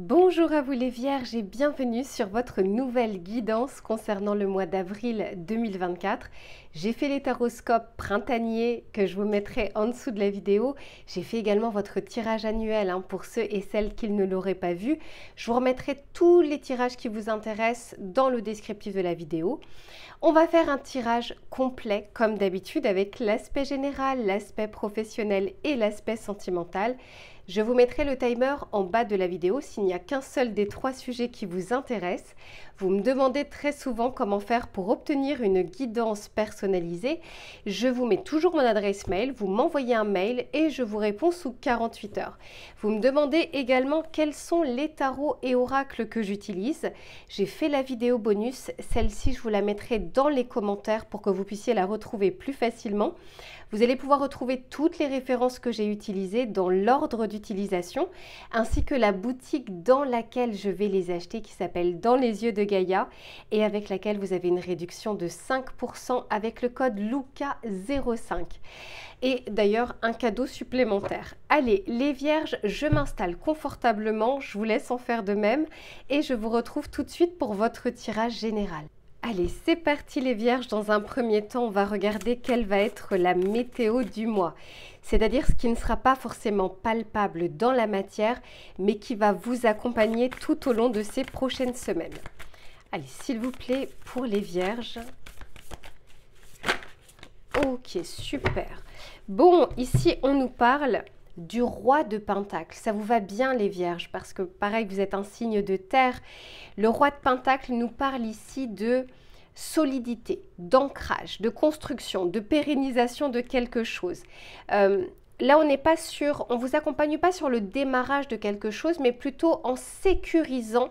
Bonjour à vous les Vierges et bienvenue sur votre nouvelle guidance concernant le mois d'avril 2024. J'ai fait les taroscopes printaniers que je vous mettrai en dessous de la vidéo. J'ai fait également votre tirage annuel pour ceux et celles qui ne l'auraient pas vu. Je vous remettrai tous les tirages qui vous intéressent dans le descriptif de la vidéo. On va faire un tirage complet comme d'habitude avec l'aspect général, l'aspect professionnel et l'aspect sentimental. Je vous mettrai le timer en bas de la vidéo s'il n'y a qu'un seul des trois sujets qui vous intéressent. Vous me demandez très souvent comment faire pour obtenir une guidance personnalisée. Je vous mets toujours mon adresse mail, vous m'envoyez un mail et je vous réponds sous 48 heures. Vous me demandez également quels sont les tarots et oracles que j'utilise. J'ai fait la vidéo bonus, celle-ci je vous la mettrai dans les commentaires pour que vous puissiez la retrouver plus facilement. Vous allez pouvoir retrouver toutes les références que j'ai utilisées dans l'ordre d'utilisation, ainsi que la boutique dans laquelle je vais les acheter qui s'appelle Dans les yeux de Gaïa et avec laquelle vous avez une réduction de 5% avec le code LUCA05. Et d'ailleurs un cadeau supplémentaire. Allez les Vierges, je m'installe confortablement, je vous laisse en faire de même et je vous retrouve tout de suite pour votre tirage général. Allez, c'est parti les Vierges. Dans un premier temps, on va regarder quelle va être la météo du mois. C'est-à-dire ce qui ne sera pas forcément palpable dans la matière, mais qui va vous accompagner tout au long de ces prochaines semaines. Allez, s'il vous plaît, pour les Vierges. Ok, super. Bon, ici, on nous parle du roi de Pentacle. Ça vous va bien les Vierges parce que pareil, vous êtes un signe de terre. Le roi de Pentacle nous parle ici de solidité, d'ancrage, de construction, de pérennisation de quelque chose. Là, on n'est pas sûr, on ne vous accompagne pas sur le démarrage de quelque chose, mais plutôt en sécurisant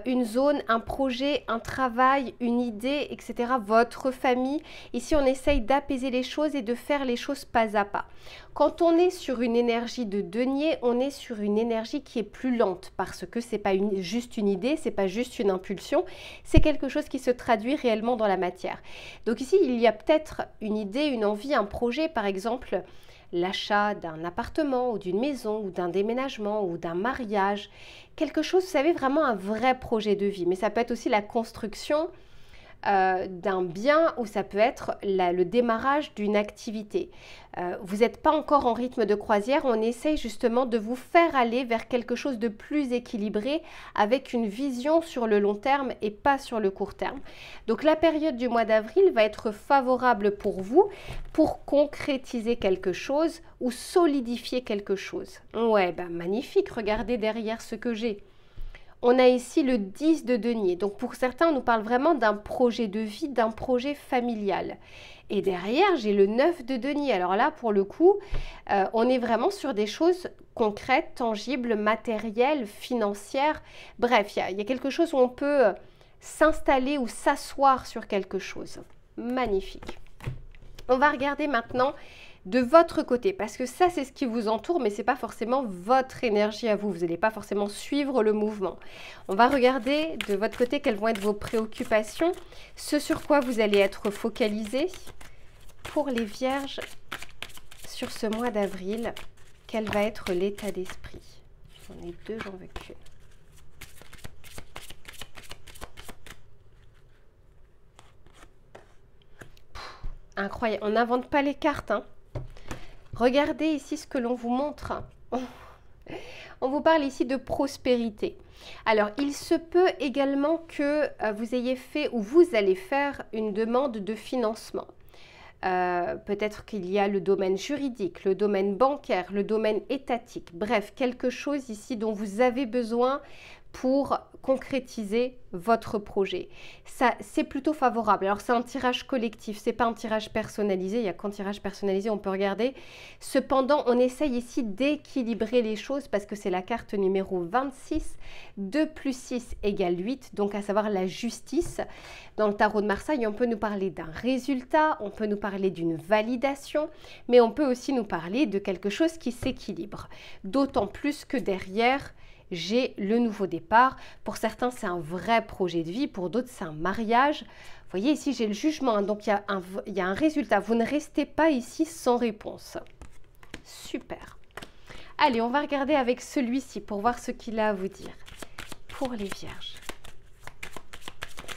une zone, un projet, un travail, une idée, etc. Votre famille. Ici, on essaye d'apaiser les choses et de faire les choses pas à pas. Quand on est sur une énergie de denier, on est sur une énergie qui est plus lente parce que c'est pas juste une idée, c'est pas juste une impulsion, c'est quelque chose qui se traduit réellement dans la matière. Donc ici, il y a peut-être une idée, une envie, un projet, par exemple, l'achat d'un appartement ou d'une maison ou d'un déménagement ou d'un mariage, quelque chose, vous savez, vraiment un vrai projet de vie. Mais ça peut être aussi la construction d'un bien ou ça peut être le démarrage d'une activité. Vous n'êtes pas encore en rythme de croisière, on essaye justement de vous faire aller vers quelque chose de plus équilibré avec une vision sur le long terme et pas sur le court terme. Donc la période du mois d'avril va être favorable pour vous pour concrétiser quelque chose ou solidifier quelque chose. Ouais, ben magnifique, regardez derrière ce que j'ai. On a ici le 10 de denier. Donc pour certains, on nous parle vraiment d'un projet de vie, d'un projet familial. Et derrière, j'ai le 9 de denier. Alors là, pour le coup, on est vraiment sur des choses concrètes, tangibles, matérielles, financières. Bref, il y a quelque chose où on peut s'installer ou s'asseoir sur quelque chose. Magnifique. On va regarder maintenant de votre côté, parce que ça c'est ce qui vous entoure, mais ce n'est pas forcément votre énergie à vous, vous n'allez pas forcément suivre le mouvement. On va regarder de votre côté quelles vont être vos préoccupations, ce sur quoi vous allez être focalisé. Pour les Vierges, sur ce mois d'avril, quel va être l'état d'esprit? J'en ai deux, j'en veux qu'une. Incroyable, on n'invente pas les cartes, hein. Regardez ici ce que l'on vous montre. On vous parle ici de prospérité. Alors, il se peut également que vous ayez fait ou vous allez faire une demande de financement. Peut-être qu'il y a le domaine juridique, le domaine bancaire, le domaine étatique. Bref, quelque chose ici dont vous avez besoin pour concrétiser votre projet. Ça, c'est plutôt favorable. Alors, c'est un tirage collectif, c'est pas un tirage personnalisé. Il n'y a qu'un tirage personnalisé, on peut regarder. Cependant, on essaye ici d'équilibrer les choses parce que c'est la carte numéro 26. 2 plus 6 égale 8, donc à savoir la justice. Dans le tarot de Marseille, on peut nous parler d'un résultat, on peut nous parler d'une validation, mais on peut aussi nous parler de quelque chose qui s'équilibre. D'autant plus que derrière, j'ai le nouveau départ. Pour certains, c'est un vrai projet de vie. Pour d'autres, c'est un mariage. Vous voyez, ici, j'ai le jugement. Donc, il y a un résultat. Vous ne restez pas ici sans réponse. Super. Allez, on va regarder avec celui-ci pour voir ce qu'il a à vous dire. Pour les vierges,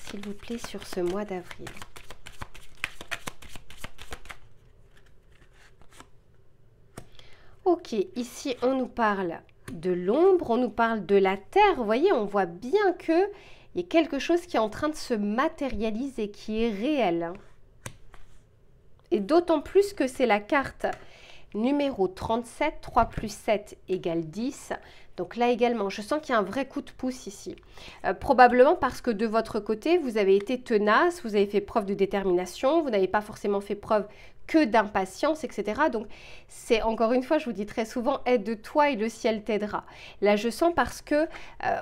s'il vous plaît, sur ce mois d'avril. Ok, ici on nous parle de l'ombre, on nous parle de la terre. Vous voyez, on voit bien qu'il y a quelque chose qui est en train de se matérialiser, qui est réel. Et d'autant plus que c'est la carte numéro 37, 3 plus 7 égale 10. Donc là également, je sens qu'il y a un vrai coup de pouce ici. Probablement parce que de votre côté, vous avez été tenace, vous avez fait preuve de détermination, vous n'avez pas forcément fait preuve que d'impatience, etc. Donc c'est encore une fois, je vous dis très souvent, aide-toi et le ciel t'aidera. Là je sens parce que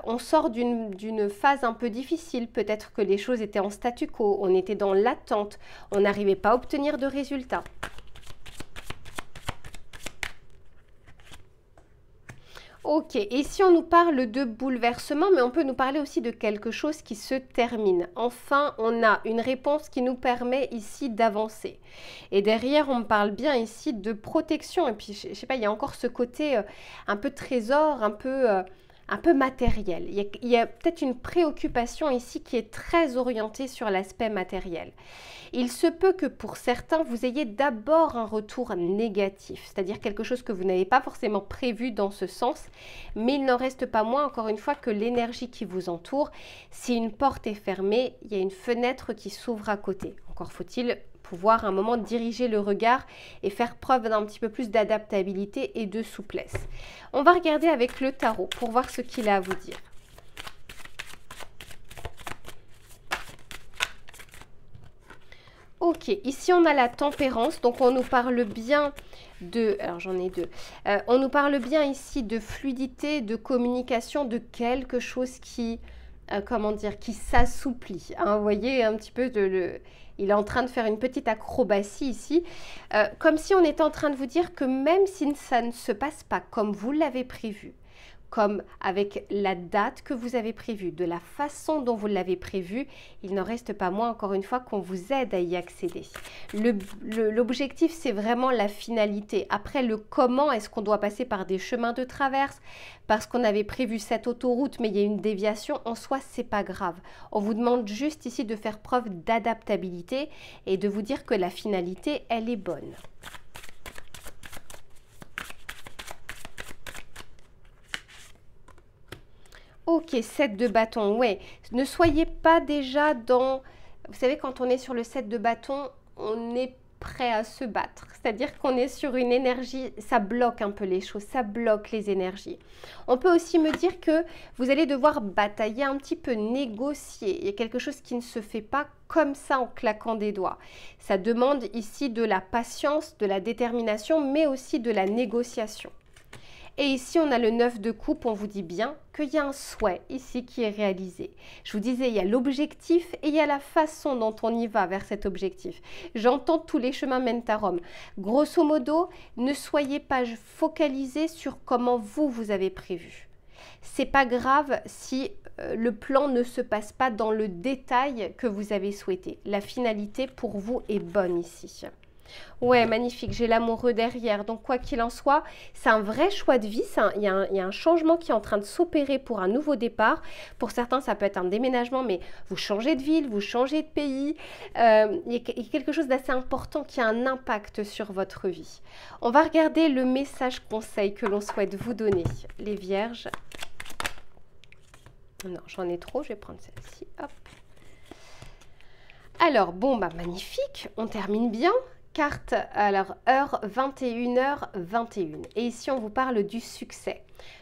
on sort d'une phase un peu difficile, peut-être que les choses étaient en statu quo, on était dans l'attente, on n'arrivait pas à obtenir de résultats. Ok, et si on nous parle de bouleversement, mais on peut nous parler aussi de quelque chose qui se termine. Enfin, on a une réponse qui nous permet ici d'avancer. Et derrière, on me parle bien ici de protection. Et puis, je sais pas, il y a encore ce côté un peu trésor, un peu matériel. Il y a peut-être une préoccupation ici qui est très orientée sur l'aspect matériel. Il se peut que pour certains, vous ayez d'abord un retour négatif, c'est-à-dire quelque chose que vous n'avez pas forcément prévu dans ce sens, mais il n'en reste pas moins, encore une fois, que l'énergie qui vous entoure, si une porte est fermée, il y a une fenêtre qui s'ouvre à côté. Encore faut-il pouvoir à un moment diriger le regard et faire preuve d'un petit peu plus d'adaptabilité et de souplesse. On va regarder avec le tarot pour voir ce qu'il a à vous dire. Ok, ici on a la tempérance, donc on nous parle bien de, alors j'en ai deux, on nous parle bien ici de fluidité, de communication, de quelque chose qui, comment dire, qui s'assouplit. Hein, vous voyez un petit peu il est en train de faire une petite acrobatie ici, comme si on était en train de vous dire que même si ça ne se passe pas comme vous l'avez prévu, comme avec la date que vous avez prévue, de la façon dont vous l'avez prévue, il n'en reste pas moins, encore une fois, qu'on vous aide à y accéder. L'objectif, c'est vraiment la finalité. Après, le comment, est-ce qu'on doit passer par des chemins de traverse parce qu'on avait prévu cette autoroute, mais il y a une déviation, en soi, c'est pas grave. On vous demande juste ici de faire preuve d'adaptabilité et de vous dire que la finalité, elle est bonne. Ok, 7 de bâton, ouais. Ne soyez pas déjà dans... Vous savez, quand on est sur le 7 de bâton, on est prêt à se battre. C'est-à-dire qu'on est sur une énergie, ça bloque un peu les choses, ça bloque les énergies. On peut aussi me dire que vous allez devoir batailler un petit peu, négocier. Il y a quelque chose qui ne se fait pas comme ça en claquant des doigts. Ça demande ici de la patience, de la détermination, mais aussi de la négociation. Et ici, on a le 9 de coupe, on vous dit bien qu'il y a un souhait ici qui est réalisé. Je vous disais, il y a l'objectif et il y a la façon dont on y va vers cet objectif. J'entends tous les chemins mènent à Rome. Grosso modo, ne soyez pas focalisés sur comment vous avez prévu. C'est pas grave si le plan ne se passe pas dans le détail que vous avez souhaité. La finalité pour vous est bonne ici. Ouais, magnifique, j'ai l'amoureux derrière. Donc, quoi qu'il en soit, c'est un vrai choix de vie. Il y a un changement qui est en train de s'opérer pour un nouveau départ. Pour certains, ça peut être un déménagement, mais vous changez de ville, vous changez de pays. Il y a quelque chose d'assez important qui a un impact sur votre vie. On va regarder le message conseil que l'on souhaite vous donner, les vierges. Non, j'en ai trop, je vais prendre celle-ci. Hop. Alors, bon, bah magnifique, on termine bien. Carte, alors heure 21h21. Et ici, on vous parle du succès.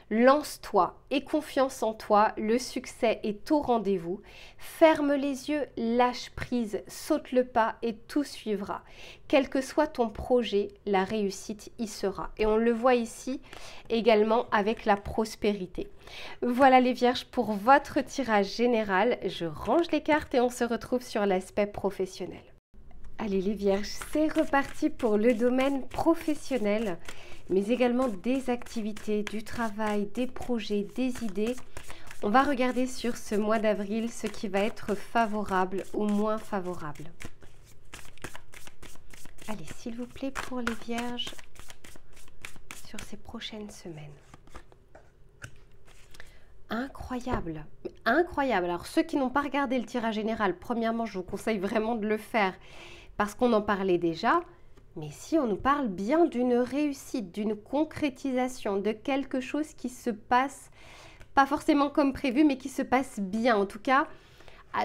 Lance-toi, aie confiance en toi, le succès est au rendez-vous. Ferme les yeux, lâche prise, saute le pas et tout suivra. Quel que soit ton projet, la réussite y sera. Et on le voit ici également avec la prospérité. Voilà les vierges pour votre tirage général. Je range les cartes et on se retrouve sur l'aspect professionnel. Allez les vierges, c'est reparti pour le domaine professionnel, mais également des activités, du travail, des projets, des idées. On va regarder sur ce mois d'avril ce qui va être favorable ou moins favorable. Allez, s'il vous plaît, pour les vierges, sur ces prochaines semaines. Incroyable, incroyable. Alors ceux qui n'ont pas regardé le tirage général, premièrement, je vous conseille vraiment de le faire parce qu'on en parlait déjà. Mais ici, on nous parle bien d'une réussite, d'une concrétisation, de quelque chose qui se passe, pas forcément comme prévu, mais qui se passe bien. En tout cas,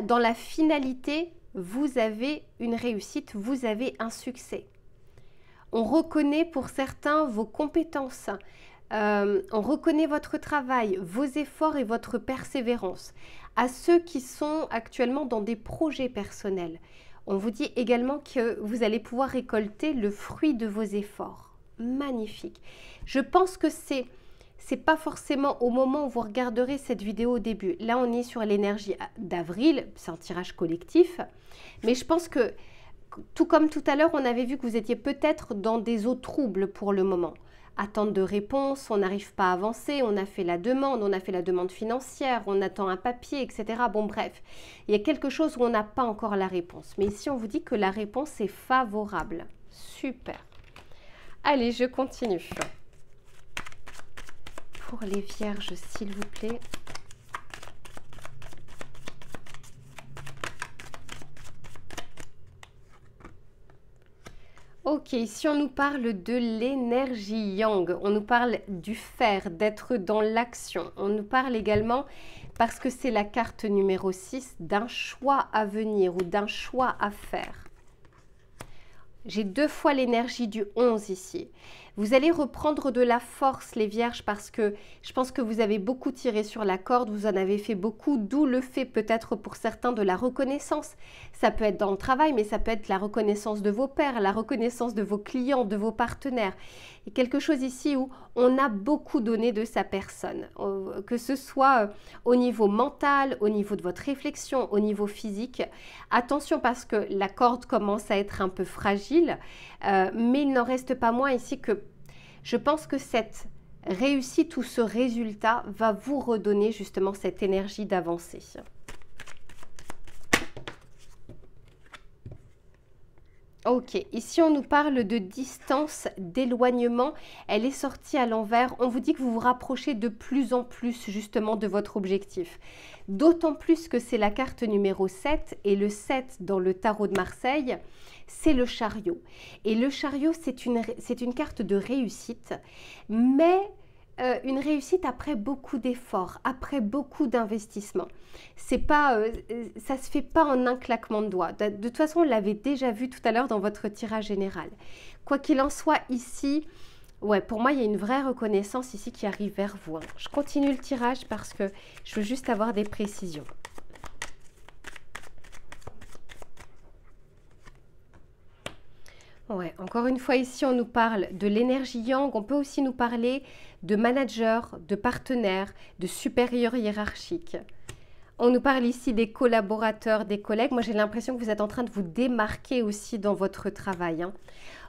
dans la finalité, vous avez une réussite, vous avez un succès. On reconnaît pour certains vos compétences, on reconnaît votre travail, vos efforts et votre persévérance. À ceux qui sont actuellement dans des projets personnels, on vous dit également que vous allez pouvoir récolter le fruit de vos efforts. Magnifique. Je pense que c'est pas forcément au moment où vous regarderez cette vidéo au début. Là, on est sur l'énergie d'avril, c'est un tirage collectif. Mais je pense que, tout comme tout à l'heure, on avait vu que vous étiez peut-être dans des eaux troubles pour le moment. Attente de réponse, on n'arrive pas à avancer, on a fait la demande financière, on attend un papier, etc. Bon, bref, il y a quelque chose où on n'a pas encore la réponse. Mais ici, on vous dit que la réponse est favorable. Super. Allez, je continue. Pour les vierges, s'il vous plaît. Ok, si on nous parle de l'énergie yang, on nous parle du faire, d'être dans l'action. On nous parle également, parce que c'est la carte numéro 6, d'un choix à venir ou d'un choix à faire. J'ai 2 fois l'énergie du 11 ici. Vous allez reprendre de la force, les vierges, parce que je pense que vous avez beaucoup tiré sur la corde, vous en avez fait beaucoup, d'où le fait peut-être pour certains de la reconnaissance. Ça peut être dans le travail, mais ça peut être la reconnaissance de vos pairs, la reconnaissance de vos clients, de vos partenaires. Et quelque chose ici où on a beaucoup donné de sa personne, que ce soit au niveau mental, au niveau de votre réflexion, au niveau physique. Attention parce que la corde commence à être un peu fragile, mais il n'en reste pas moins ici que je pense que cette réussite ou ce résultat va vous redonner justement cette énergie d'avancer. Ok, ici on nous parle de distance, d'éloignement, elle est sortie à l'envers, on vous dit que vous vous rapprochez de plus en plus justement de votre objectif. D'autant plus que c'est la carte numéro 7 et le 7 dans le tarot de Marseille, c'est le chariot. Et le chariot, c'est une carte de réussite, mais une réussite après beaucoup d'efforts, après beaucoup d'investissements. C'est pas, ça se fait pas en un claquement de doigts. De toute façon, on l'avait déjà vu tout à l'heure dans votre tirage général. Quoi qu'il en soit, ici, ouais, pour moi, il y a une vraie reconnaissance ici qui arrive vers vous. Je continue le tirage parce que je veux juste avoir des précisions. Ouais, encore une fois, ici, on nous parle de l'énergie yang. On peut aussi nous parler de manager, de partenaire, de supérieur hiérarchique. On nous parle ici des collaborateurs, des collègues. Moi, j'ai l'impression que vous êtes en train de vous démarquer aussi dans votre travail.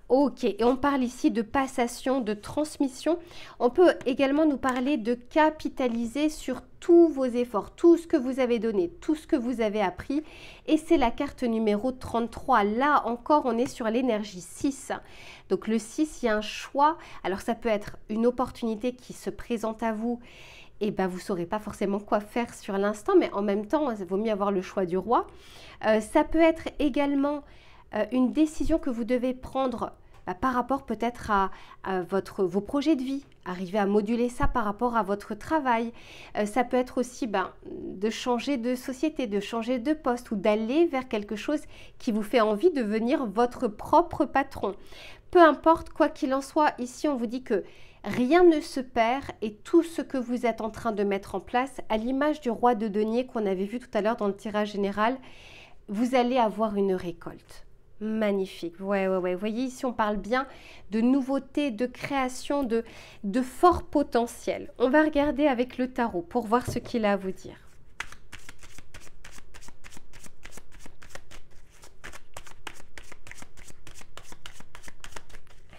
Ok, et on parle ici de passation, de transmission. On peut également nous parler de capitaliser sur tous vos efforts, tout ce que vous avez donné, tout ce que vous avez appris. Et c'est la carte numéro 33. Là encore, on est sur l'énergie 6. Donc le 6, il y a un choix. Alors ça peut être une opportunité qui se présente à vous. Et ben, vous ne saurez pas forcément quoi faire sur l'instant, mais en même temps, il vaut mieux avoir le choix du roi. Ça peut être également une décision que vous devez prendre par rapport peut-être à vos projets de vie, arriver à moduler ça par rapport à votre travail. Ça peut être aussi de changer de société, de changer de poste ou d'aller vers quelque chose qui vous fait envie de devenir votre propre patron. Peu importe, quoi qu'il en soit, ici on vous dit que rien ne se perd et tout ce que vous êtes en train de mettre en place, à l'image du roi de denier qu'on avait vu tout à l'heure dans le tirage général, vous allez avoir une récolte. Magnifique, ouais. Vous voyez, ici, on parle bien de nouveautés, de création, de fort potentiel. On va regarder avec le tarot pour voir ce qu'il a à vous dire.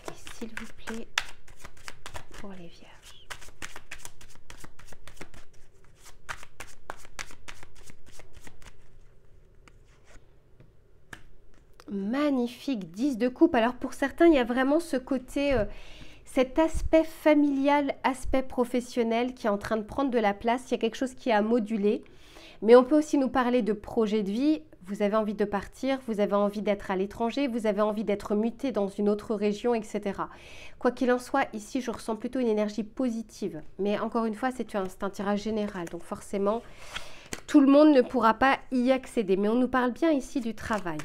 Allez, s'il vous plaît, pour les vierges. Magnifique, 10 de coupe. Alors pour certains, il y a vraiment ce côté, cet aspect familial, aspect professionnel qui est en train de prendre de la place. Il y a quelque chose qui est à moduler. Mais on peut aussi nous parler de projet de vie. Vous avez envie de partir, vous avez envie d'être à l'étranger, vous avez envie d'être muté dans une autre région, etc. Quoi qu'il en soit, ici, je ressens plutôt une énergie positive. Mais encore une fois, c'est un tirage général. Donc forcément, tout le monde ne pourra pas y accéder. Mais on nous parle bien ici du travail.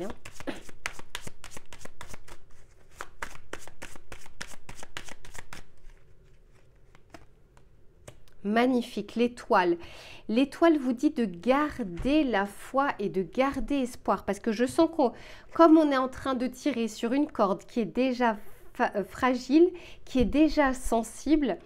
Magnifique, l'étoile. L'étoile vous dit de garder la foi et de garder espoir. Parce que je sens qu'on, comme on est en train de tirer sur une corde qui est déjà fragile, qui est déjà sensible,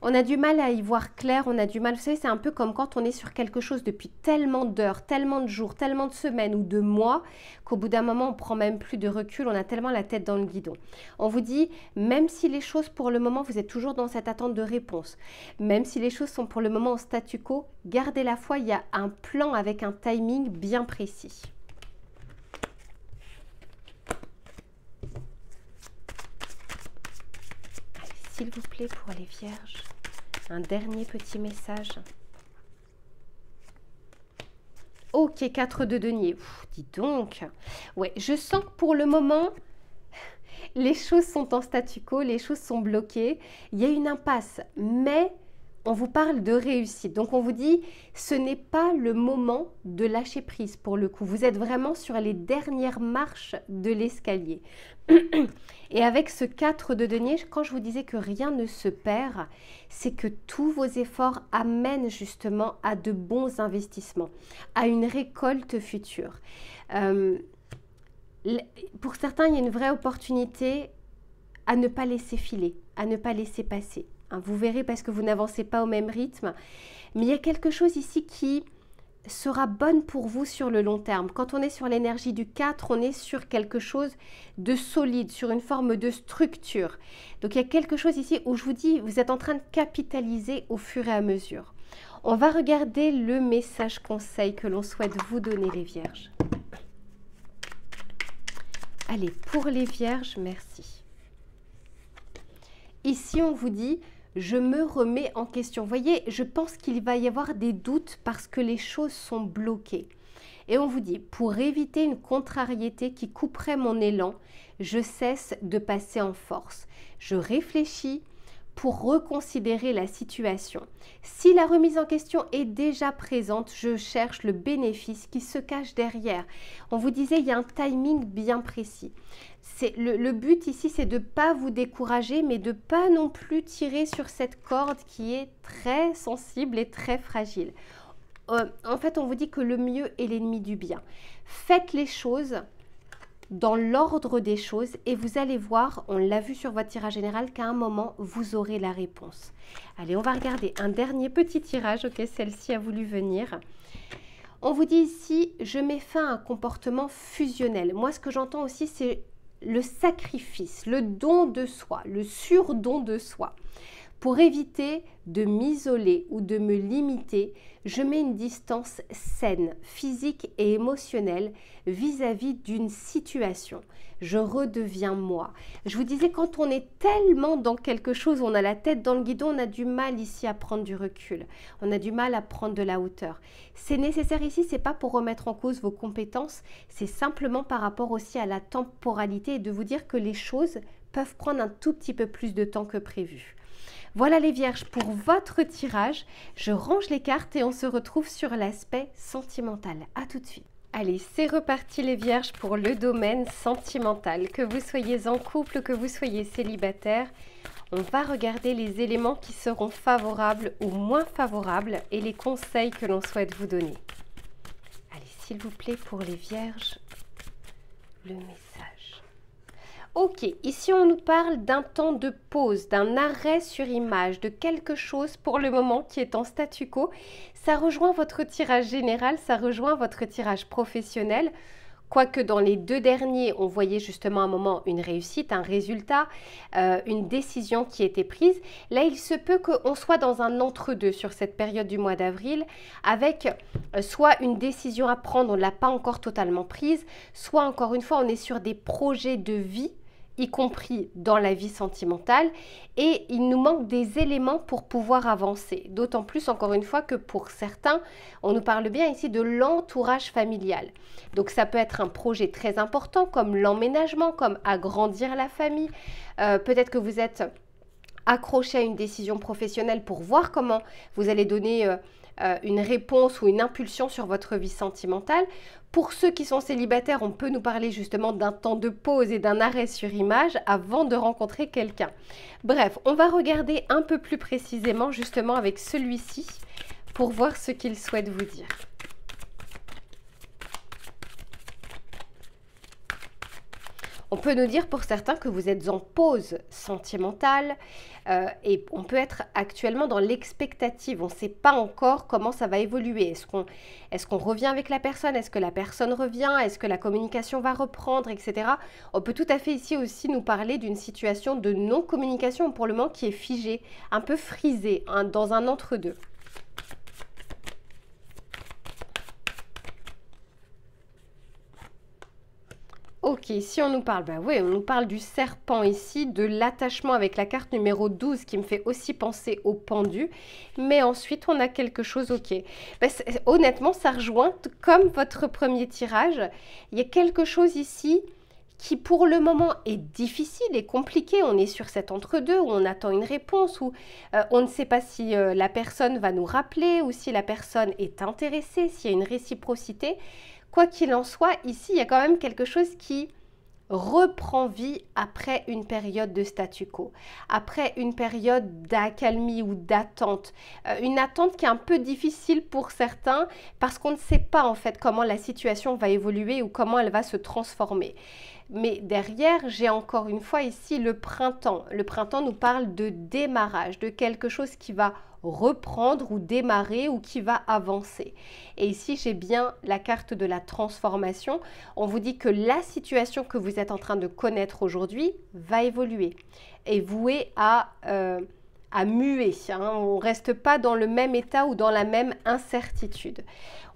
on a du mal à y voir clair, on a du mal, vous savez, c'est un peu comme quand on est sur quelque chose depuis tellement d'heures, tellement de jours, tellement de semaines ou de mois, qu'au bout d'un moment, on prend même plus de recul, on a tellement la tête dans le guidon. On vous dit, même si les choses pour le moment, vous êtes toujours dans cette attente de réponse, même si les choses sont pour le moment en statu quo, gardez la foi, il y a un plan avec un timing bien précis. S'il vous plaît, pour les vierges, un dernier petit message. Ok, 4 de denier. Dis donc. Ouais, je sens que pour le moment, les choses sont en statu quo, les choses sont bloquées. Il y a une impasse, mais on vous parle de réussite. Donc, on vous dit, ce n'est pas le moment de lâcher prise pour le coup. Vous êtes vraiment sur les dernières marches de l'escalier. Et avec ce 4 de denier, quand je vous disais que rien ne se perd, c'est que tous vos efforts amènent justement à de bons investissements, à une récolte future. Pour certains, il y a une vraie opportunité à ne pas laisser filer, à ne pas laisser passer. Vous verrez parce que vous n'avancez pas au même rythme. Mais il y a quelque chose ici qui sera bonne pour vous sur le long terme. Quand on est sur l'énergie du 4, on est sur quelque chose de solide, sur une forme de structure. Donc il y a quelque chose ici où je vous dis, vous êtes en train de capitaliser au fur et à mesure. On va regarder le message conseil que l'on souhaite vous donner, les vierges. Allez, pour les vierges, merci. Ici, on vous dit, je me remets en question. Vous voyez, je pense qu'il va y avoir des doutes parce que les choses sont bloquées. Et on vous dit, pour éviter une contrariété qui couperait mon élan, je cesse de passer en force. Je réfléchis pour reconsidérer la situation. Si la remise en question est déjà présente, je cherche le bénéfice qui se cache derrière. On vous disait, il y a un timing bien précis. Le but ici, c'est de ne pas vous décourager, mais de ne pas non plus tirer sur cette corde qui est très sensible et très fragile. En fait, on vous dit que le mieux est l'ennemi du bien. Faites les choses dans l'ordre des choses et vous allez voir, on l'a vu sur votre tirage général, qu'à un moment, vous aurez la réponse. Allez, on va regarder un dernier petit tirage. Ok, celle-ci a voulu venir. On vous dit ici, je mets fin à un comportement fusionnel. Moi, ce que j'entends aussi, c'est le sacrifice, le don de soi, le surdon de soi. Pour éviter de m'isoler ou de me limiter, je mets une distance saine, physique et émotionnelle vis-à-vis d'une situation. Je redeviens moi. Je vous disais, quand on est tellement dans quelque chose, on a la tête dans le guidon, on a du mal ici à prendre du recul. On a du mal à prendre de la hauteur. C'est nécessaire ici, c'est pas pour remettre en cause vos compétences, c'est simplement par rapport aussi à la temporalité et de vous dire que les choses peuvent prendre un tout petit peu plus de temps que prévu. Voilà les vierges pour votre tirage. Je range les cartes et on se retrouve sur l'aspect sentimental. À tout de suite. Allez, c'est reparti les vierges pour le domaine sentimental. Que vous soyez en couple, que vous soyez célibataire, on va regarder les éléments qui seront favorables ou moins favorables et les conseils que l'on souhaite vous donner. Allez, s'il vous plaît, pour les vierges, le message. Ok, ici on nous parle d'un temps de pause, d'un arrêt sur image, de quelque chose pour le moment qui est en statu quo. Ça rejoint votre tirage général, ça rejoint votre tirage professionnel. Quoique dans les deux derniers, on voyait justement un moment une réussite, un résultat, une décision qui était prise. Là, il se peut qu'on soit dans un entre-deux sur cette période du mois d'avril avec soit une décision à prendre, on ne l'a pas encore totalement prise, soit encore une fois, on est sur des projets de vie y compris dans la vie sentimentale, et il nous manque des éléments pour pouvoir avancer. D'autant plus, encore une fois, que pour certains, on nous parle bien ici de l'entourage familial. Donc ça peut être un projet très important comme l'emménagement, comme agrandir la famille. Peut-être que vous êtes accroché à une décision professionnelle pour voir comment vous allez donner une réponse ou une impulsion sur votre vie sentimentale. Pour ceux qui sont célibataires, on peut nous parler justement d'un temps de pause et d'un arrêt sur image avant de rencontrer quelqu'un. Bref, on va regarder un peu plus précisément justement avec celui-ci pour voir ce qu'il souhaite vous dire. On peut nous dire pour certains que vous êtes en pause sentimentale et on peut être actuellement dans l'expectative. On ne sait pas encore comment ça va évoluer. Est-ce qu'on revient avec la personne? Est-ce que la personne revient? Est-ce que la communication va reprendre, etc. On peut tout à fait ici aussi nous parler d'une situation de non-communication pour le moment qui est figée, un peu frisée, hein, dans un entre-deux. Ok, si on nous parle, ben oui, on nous parle du serpent ici, de l'attachement avec la carte numéro 12 qui me fait aussi penser au pendu. Mais ensuite, on a quelque chose, ok. Ben, honnêtement, ça rejoint comme votre premier tirage. Il y a quelque chose ici qui pour le moment est difficile et compliqué. On est sur cet entre-deux où on attend une réponse, où on ne sait pas si la personne va nous rappeler ou si la personne est intéressée, s'il y a une réciprocité. Quoi qu'il en soit, ici, il y a quand même quelque chose qui reprend vie après une période de statu quo, après une période d'accalmie ou d'attente. Une attente qui est un peu difficile pour certains parce qu'on ne sait pas en fait comment la situation va évoluer ou comment elle va se transformer. Mais derrière, j'ai encore une fois ici le printemps. Le printemps nous parle de démarrage, de quelque chose qui va reprendre ou démarrer ou qui va avancer. Et ici, j'ai bien la carte de la transformation. On vous dit que la situation que vous êtes en train de connaître aujourd'hui va évoluer et vouée à muer. Hein. On ne reste pas dans le même état ou dans la même incertitude.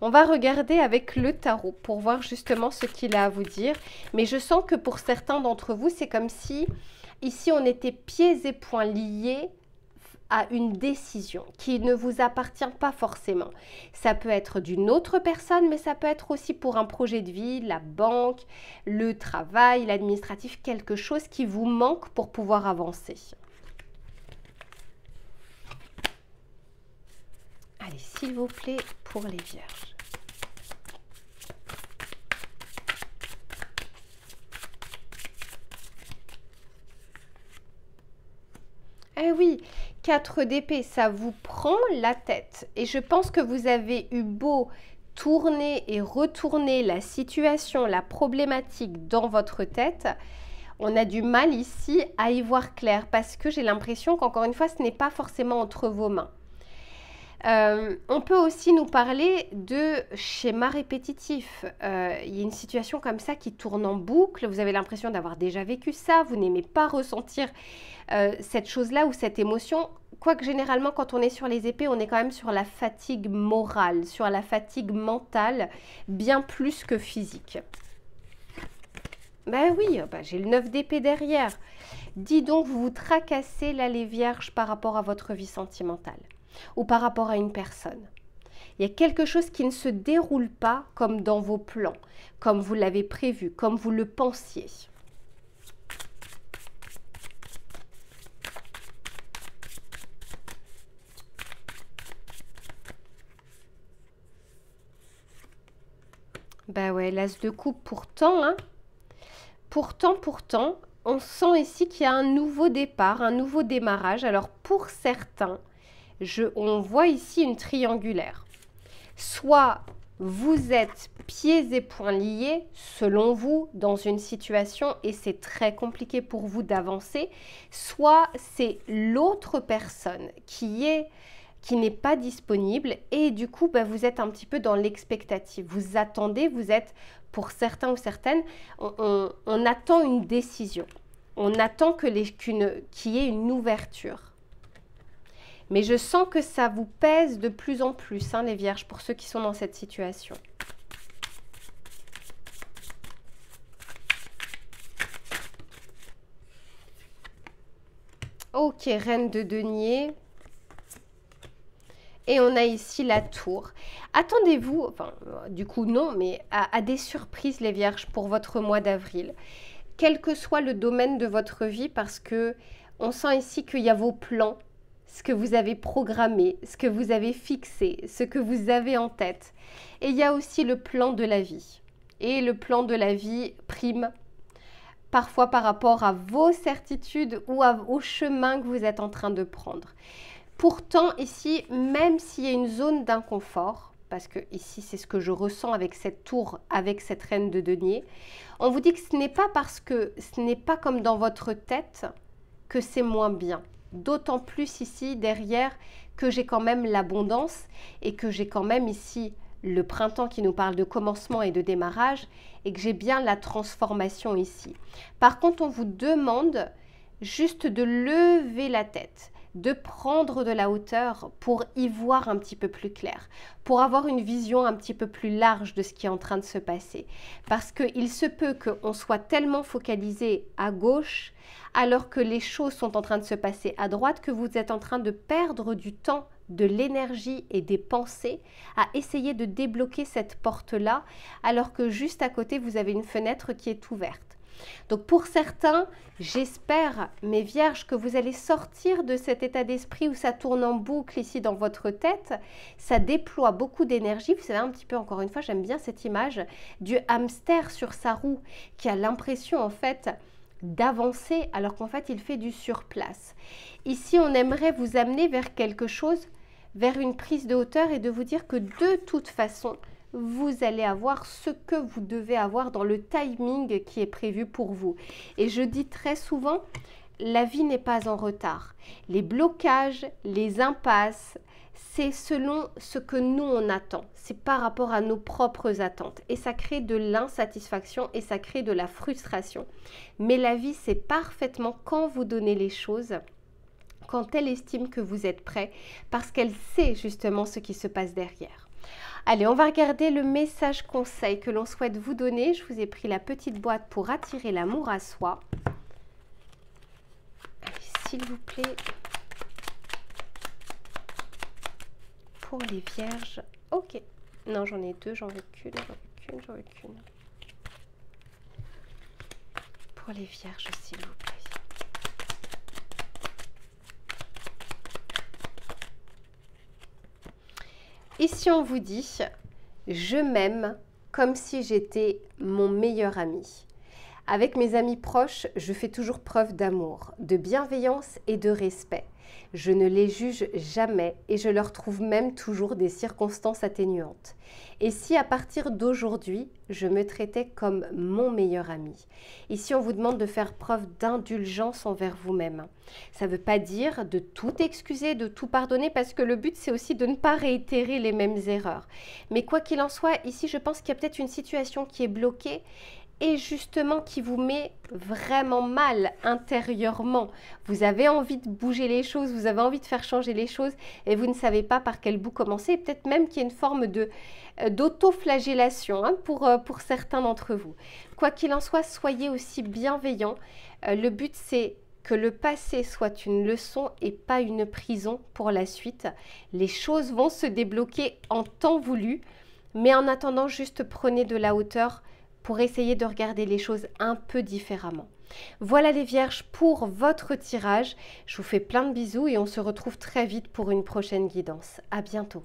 On va regarder avec le tarot pour voir justement ce qu'il a à vous dire. Mais je sens que pour certains d'entre vous, c'est comme si ici on était pieds et poings liés à une décision qui ne vous appartient pas forcément. Ça peut être d'une autre personne, mais ça peut être aussi pour un projet de vie, la banque, le travail, l'administratif, quelque chose qui vous manque pour pouvoir avancer. Allez, s'il vous plaît, pour les vierges. Eh oui, 4 d'épée, ça vous prend la tête. Et je pense que vous avez eu beau tourner et retourner la situation, la problématique dans votre tête. On a du mal ici à y voir clair parce que j'ai l'impression qu'encore une fois, ce n'est pas forcément entre vos mains. On peut aussi nous parler de schéma répétitif. Il y a une situation comme ça qui tourne en boucle. Vous avez l'impression d'avoir déjà vécu ça. Vous n'aimez pas ressentir cette chose-là ou cette émotion. Quoique généralement, quand on est sur les épées, on est quand même sur la fatigue morale, sur la fatigue mentale, bien plus que physique. Ben oui, j'ai le 9 d'épée derrière. Dis donc, vous vous tracassez là les vierges par rapport à votre vie sentimentale ou par rapport à une personne. Il y a quelque chose qui ne se déroule pas comme dans vos plans, comme vous l'avez prévu, comme vous le pensiez. Ben ouais, l'as de coupe pourtant, hein. Pourtant, on sent ici qu'il y a un nouveau départ, un nouveau démarrage. Alors pour certains, on voit ici une triangulaire. Soit vous êtes pieds et poings liés, selon vous, dans une situation et c'est très compliqué pour vous d'avancer, soit c'est l'autre personne qui n'est pas disponible et du coup, vous êtes un petit peu dans l'expectative. Vous attendez, vous êtes, pour certains ou certaines, on attend une décision. On attend qu'il y ait une ouverture. Mais je sens que ça vous pèse de plus en plus, hein, les vierges, pour ceux qui sont dans cette situation. Ok, reine de denier. Et on a ici la tour. Attendez-vous, enfin du coup non, mais à des surprises les vierges pour votre mois d'avril. Quel que soit le domaine de votre vie, parce que on sent ici qu'il y a vos plans, ce que vous avez programmé, ce que vous avez fixé, ce que vous avez en tête. Et il y a aussi le plan de la vie. Et le plan de la vie prime parfois par rapport à vos certitudes ou au chemin que vous êtes en train de prendre. Pourtant, ici, même s'il y a une zone d'inconfort, parce que ici, c'est ce que je ressens avec cette tour, avec cette reine de denier, on vous dit que ce n'est pas parce que ce n'est pas comme dans votre tête que c'est moins bien. D'autant plus ici, derrière, que j'ai quand même l'abondance et que j'ai quand même ici le printemps qui nous parle de commencement et de démarrage et que j'ai bien la transformation ici. Par contre, on vous demande juste de lever la tête, de prendre de la hauteur pour y voir un petit peu plus clair, pour avoir une vision un petit peu plus large de ce qui est en train de se passer. Parce qu'il se peut qu'on soit tellement focalisé à gauche alors que les choses sont en train de se passer à droite que vous êtes en train de perdre du temps, de l'énergie et des pensées à essayer de débloquer cette porte-là alors que juste à côté vous avez une fenêtre qui est ouverte. Donc pour certains, j'espère, mes vierges, que vous allez sortir de cet état d'esprit où ça tourne en boucle ici dans votre tête. Ça déploie beaucoup d'énergie. Vous savez un petit peu, encore une fois, j'aime bien cette image du hamster sur sa roue qui a l'impression en fait d'avancer alors qu'en fait il fait du surplace. Ici, on aimerait vous amener vers quelque chose, vers une prise de hauteur et de vous dire que de toute façon, vous allez avoir ce que vous devez avoir dans le timing qui est prévu pour vous. Et je dis très souvent, la vie n'est pas en retard. Les blocages, les impasses, c'est selon ce que nous on attend. C'est par rapport à nos propres attentes. Et ça crée de l'insatisfaction et ça crée de la frustration. Mais la vie, c'est parfaitement quand vous donnez les choses, quand elle estime que vous êtes prêt, parce qu'elle sait justement ce qui se passe derrière. Allez, on va regarder le message conseil que l'on souhaite vous donner. Je vous ai pris la petite boîte pour attirer l'amour à soi. Allez, s'il vous plaît. Pour les vierges. Ok. Non, j'en ai deux, j'en veux qu'une, j'en veux qu'une. Pour les vierges, s'il vous plaît. Ici, on vous dit, je m'aime comme si j'étais mon meilleur ami. Avec mes amis proches, je fais toujours preuve d'amour, de bienveillance et de respect. Je ne les juge jamais et je leur trouve même toujours des circonstances atténuantes. Et si à partir d'aujourd'hui, je me traitais comme mon meilleur ami? Ici, on vous demande de faire preuve d'indulgence envers vous-même. Ça ne veut pas dire de tout excuser, de tout pardonner, parce que le but, c'est aussi de ne pas réitérer les mêmes erreurs. Mais quoi qu'il en soit, ici, je pense qu'il y a peut-être une situation qui est bloquée et justement qui vous met vraiment mal intérieurement. Vous avez envie de bouger les choses, vous avez envie de faire changer les choses et vous ne savez pas par quel bout commencer. Peut-être même qu'il y a une forme d'auto-flagellation pour certains d'entre vous. Quoi qu'il en soit, soyez aussi bienveillants. Le but, c'est que le passé soit une leçon et pas une prison pour la suite. Les choses vont se débloquer en temps voulu, mais en attendant, juste prenez de la hauteur pour essayer de regarder les choses un peu différemment. Voilà les vierges pour votre tirage. Je vous fais plein de bisous et on se retrouve très vite pour une prochaine guidance. À bientôt.